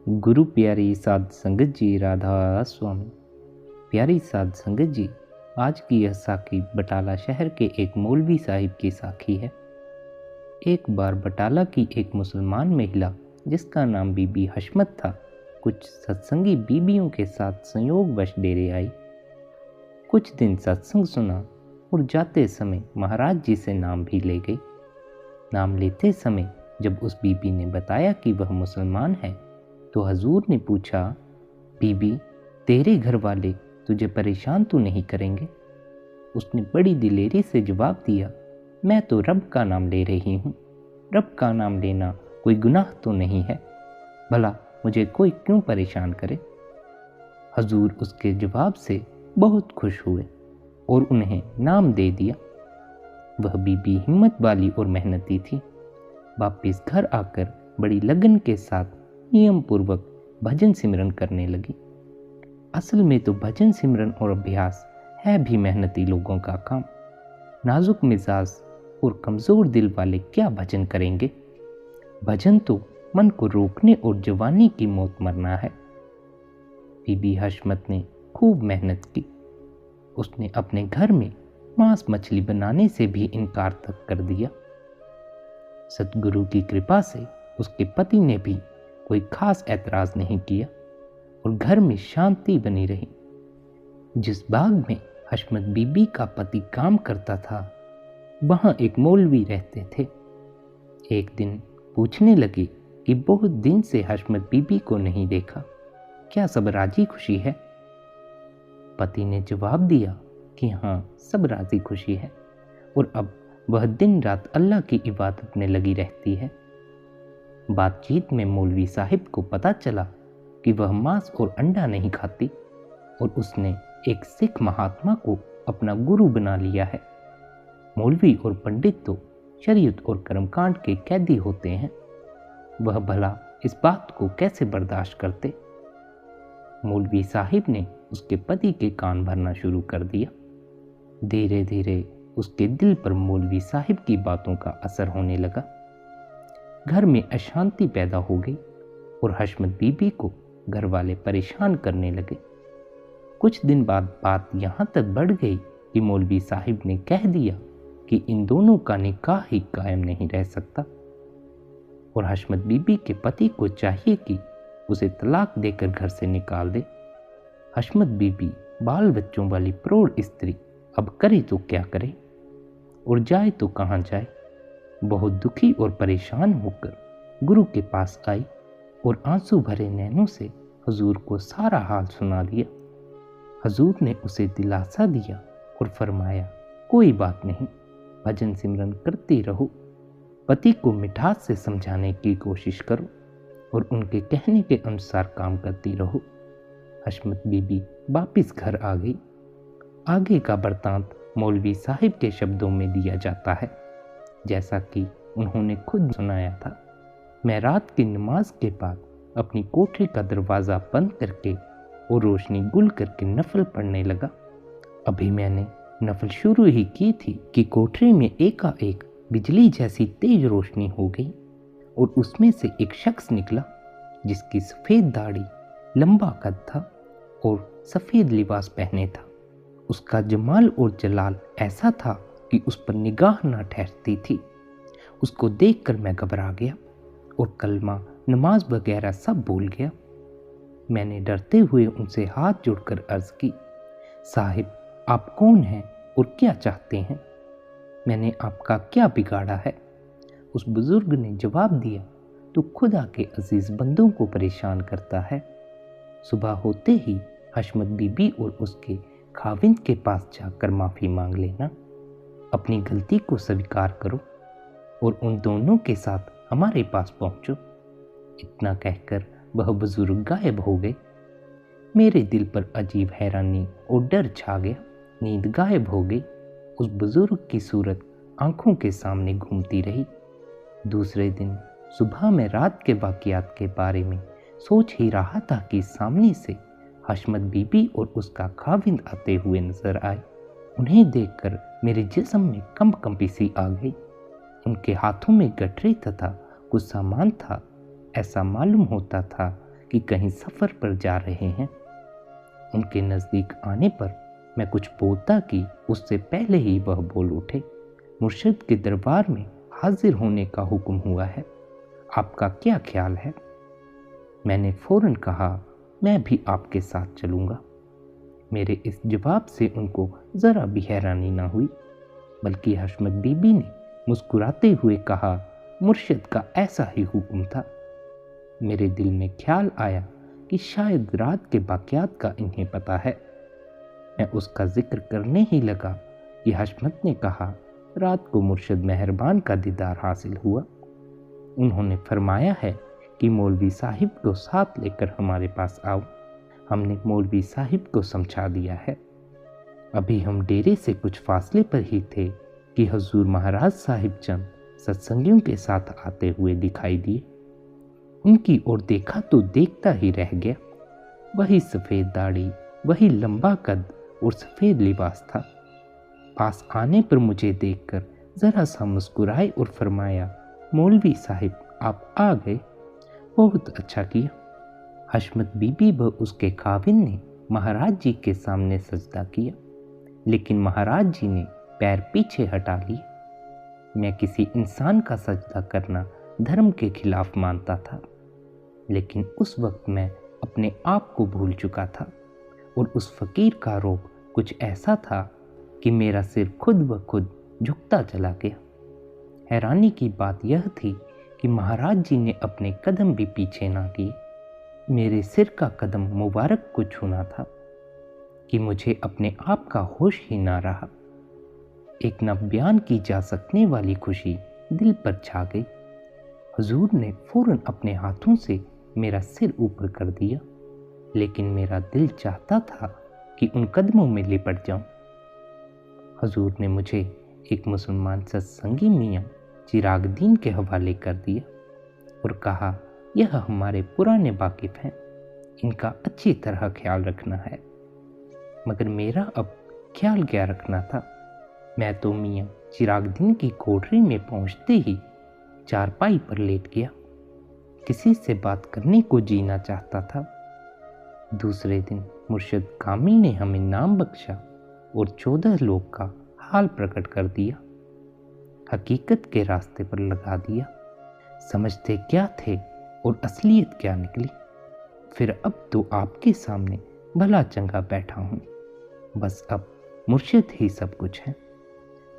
गुरु प्यारी साध संगत जी, राधा स्वामी। प्यारी साध संगत जी, आज की यह साखी बटाला शहर के एक मौलवी साहिब की साखी है। एक बार बटाला की एक मुसलमान महिला जिसका नाम बीबी हशमत था, कुछ सत्संगी बीबियों के साथ संयोगवश डेरे आई। कुछ दिन सत्संग सुना और जाते समय महाराज जी से नाम भी ले गई। नाम लेते समय जब उस बीबी ने बताया कि वह मुसलमान है तो हजूर ने पूछा, बीबी, तेरे घर वाले तुझे परेशान तो नहीं करेंगे? उसने बड़ी दिलेरी से जवाब दिया, मैं तो रब का नाम ले रही हूँ। रब का नाम लेना कोई गुनाह तो नहीं है, भला मुझे कोई क्यों परेशान करे? हजूर उसके जवाब से बहुत खुश हुए और उन्हें नाम दे दिया। वह बीबी हिम्मत वाली और मेहनती थी। वापिस घर आकर बड़ी लगन के साथ नियम पूर्वक भजन सिमरन करने लगी। असल में तो भजन सिमरन और अभ्यास है भी मेहनती लोगों का काम। नाजुक मिजाज और कमजोर दिल वाले क्या भजन करेंगे? भजन तो मन को रोकने और जवानी की मौत मरना है। बीबी हशमत ने खूब मेहनत की। उसने अपने घर में मांस मछली बनाने से भी इनकार तक कर दिया। सतगुरु की कृपा से उसके पति ने भी कोई खास ऐतराज नहीं किया और घर में शांति बनी रही। जिस बाग में हशमत बीबी का पति काम करता था, वहां एक मौलवी रहते थे। एक दिन पूछने लगे कि बहुत दिन से हशमत बीबी को नहीं देखा, क्या सब राजी खुशी है? पति ने जवाब दिया कि हाँ, सब राजी खुशी है और अब वह दिन रात अल्लाह की इबादत में लगी रहती है। बातचीत में मौलवी साहिब को पता चला कि वह मांस और अंडा नहीं खाती और उसने एक सिख महात्मा को अपना गुरु बना लिया है। मौलवी और पंडित तो शरीयत और कर्मकांड के कैदी होते हैं, वह भला इस बात को कैसे बर्दाश्त करते? मौलवी साहिब ने उसके पति के कान भरना शुरू कर दिया। धीरे धीरे उसके दिल पर मौलवी साहिब की बातों का असर होने लगा। घर में अशांति पैदा हो गई और हशमत बीबी को घर वाले परेशान करने लगे। कुछ दिन बाद बात यहाँ तक बढ़ गई कि मौलवी साहिब ने कह दिया कि इन दोनों का निकाह ही कायम नहीं रह सकता और हशमत बीबी के पति को चाहिए कि उसे तलाक देकर घर से निकाल दे। हशमत बीबी बाल बच्चों वाली प्रौढ़ स्त्री अब करे तो क्या करे और जाए तो कहाँ जाए? बहुत दुखी और परेशान होकर गुरु के पास आई और आंसू भरे नैनों से हजूर को सारा हाल सुना दिया। हजूर ने उसे दिलासा दिया और फरमाया, कोई बात नहीं, भजन सिमरन करती रहो। पति को मिठास से समझाने की कोशिश करो और उनके कहने के अनुसार काम करती रहो। हशमत बीबी वापिस घर आ गई। आगे का वृतांत मौलवी साहिब के शब्दों में दिया जाता है, जैसा कि उन्होंने खुद सुनाया था। मैं रात की नमाज के बाद अपनी कोठरी का दरवाज़ा बंद करके और रोशनी गुल करके नफल पढ़ने लगा। अभी मैंने नफल शुरू ही की थी कि कोठरी में एकाएक बिजली जैसी तेज रोशनी हो गई और उसमें से एक शख्स निकला जिसकी सफ़ेद दाढ़ी, लंबा कद था और सफ़ेद लिबास पहने था। उसका जमाल और जलाल ऐसा था कि उस पर निगाह ना ठहरती थी। उसको देखकर मैं घबरा गया और कलमा, नमाज वगैरह सब भूल गया। मैंने डरते हुए उनसे हाथ जोड़कर अर्ज की, साहिब, आप कौन हैं और क्या चाहते हैं? मैंने आपका क्या बिगाड़ा है? उस बुजुर्ग ने जवाब दिया, तू खुदा के अजीज बंदों को परेशान करता है। सुबह होते ही हशमत बीबी और उसके खाविंद के पास जाकर माफ़ी मांग लेना, अपनी गलती को स्वीकार करो और उन दोनों के साथ हमारे पास पहुंचो। इतना कहकर वह बुजुर्ग गायब हो गए। मेरे दिल पर अजीब हैरानी और डर छा गया। नींद गायब हो गई। उस बुजुर्ग की सूरत आंखों के सामने घूमती रही। दूसरे दिन सुबह मैं रात के वाक़यात के बारे में सोच ही रहा था कि सामने से हशमत बीबी और उसका खाविंद आते हुए नजर आए। उन्हें देखकर मेरे जिस्म में कंपकंपी सी आ गई। उनके हाथों में गठरी तथा कुछ सामान था। ऐसा मालूम होता था कि कहीं सफ़र पर जा रहे हैं। उनके नज़दीक आने पर मैं कुछ बोलता कि उससे पहले ही वह बोल उठे, मुर्शिद के दरबार में हाजिर होने का हुक्म हुआ है, आपका क्या ख्याल है? मैंने फ़ौरन कहा, मैं भी आपके साथ चलूँगा। मेरे इस जवाब से उनको ज़रा भी हैरानी ना हुई, बल्कि हशमत बीबी ने मुस्कुराते हुए कहा, मुर्शिद का ऐसा ही हुक्म था। मेरे दिल में ख्याल आया कि शायद रात के वाक़यात का इन्हें पता है। मैं उसका जिक्र करने ही लगा कि हशमत ने कहा, रात को मुर्शिद मेहरबान का दीदार हासिल हुआ। उन्होंने फरमाया है कि मौलवी साहिब को साथ लेकर हमारे पास आओ। हमने मौलवी साहिब को समझा दिया है। अभी हम डेरे से कुछ फासले पर ही थे कि हजूर महाराज साहिब चंद सत्संगियों के साथ आते हुए दिखाई दिए। उनकी ओर देखा तो देखता ही रह गया। वही सफ़ेद दाढ़ी, वही लंबा कद और सफ़ेद लिबास था। पास आने पर मुझे देखकर ज़रा सा मुस्कुराए और फरमाया, मौलवी साहिब आप आ गए, बहुत अच्छा किया। हशमत बीबी व उसके खाविन ने महाराज जी के सामने सजदा किया, लेकिन महाराज जी ने पैर पीछे हटा लिए। मैं किसी इंसान का सजदा करना धर्म के खिलाफ मानता था, लेकिन उस वक्त मैं अपने आप को भूल चुका था और उस फ़कीर का रोब कुछ ऐसा था कि मेरा सिर खुद ब खुद झुकता चला गया। हैरानी की बात यह थी कि महाराज जी ने अपने कदम भी पीछे ना किए। मेरे सिर का कदम मुबारक को छूना था कि मुझे अपने आप का होश ही ना रहा। एक न बयान की जा सकने वाली खुशी दिल पर छा गई। हुजूर ने फौरन अपने हाथों से मेरा सिर ऊपर कर दिया, लेकिन मेरा दिल चाहता था कि उन कदमों में लिपट जाऊं। हुजूर ने मुझे एक मुसलमान सत्संगी मियाँ चिरागदीन के हवाले कर दिया और कहा, यह हमारे पुराने वाकिफ़ हैं, इनका अच्छी तरह ख्याल रखना है। मगर मेरा अब ख्याल क्या रखना था। मैं तो मियाँ चिरागदीन की कोठरी में पहुँचते ही चारपाई पर लेट गया। किसी से बात करने को जीना चाहता था। दूसरे दिन मुर्शिद कामिल ने हमें नाम बख्शा और 14 लोग का हाल प्रकट कर दिया, हकीकत के रास्ते पर लगा दिया। समझते क्या थे और असलियत क्या निकली। फिर अब तो आपके सामने भला चंगा बैठा हूँ। बस अब मुर्शिद ही सब कुछ है,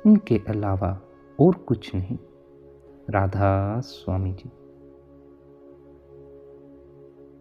उनके अलावा और कुछ नहीं। राधा स्वामी जी।